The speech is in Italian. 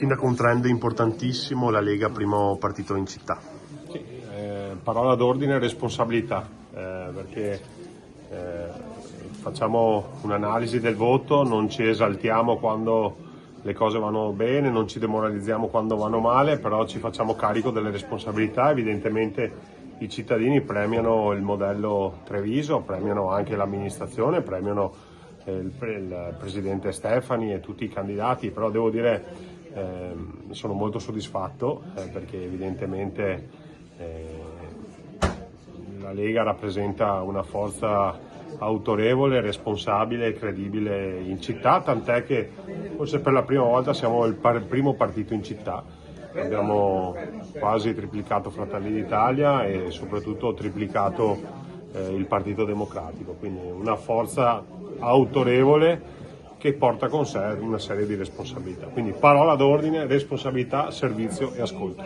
sindaco, un trend importantissimo, la Lega primo partito in città. Sì, parola d'ordine e responsabilità, perché facciamo un'analisi del voto, non ci esaltiamo quando le cose vanno bene, non ci demoralizziamo quando vanno male, però ci facciamo carico delle responsabilità. Evidentemente i cittadini premiano il modello Treviso, premiano anche l'amministrazione, premiano il presidente Stefani e tutti i candidati, però devo dire sono molto soddisfatto perché evidentemente la Lega rappresenta una forza autorevole, responsabile e credibile in città, tant'è che forse per la prima volta siamo il primo partito in città. Abbiamo quasi triplicato Fratelli d'Italia e soprattutto triplicato il Partito Democratico, quindi una forza autorevole che porta con sé una serie di responsabilità. Quindi parola d'ordine, responsabilità, servizio e ascolto.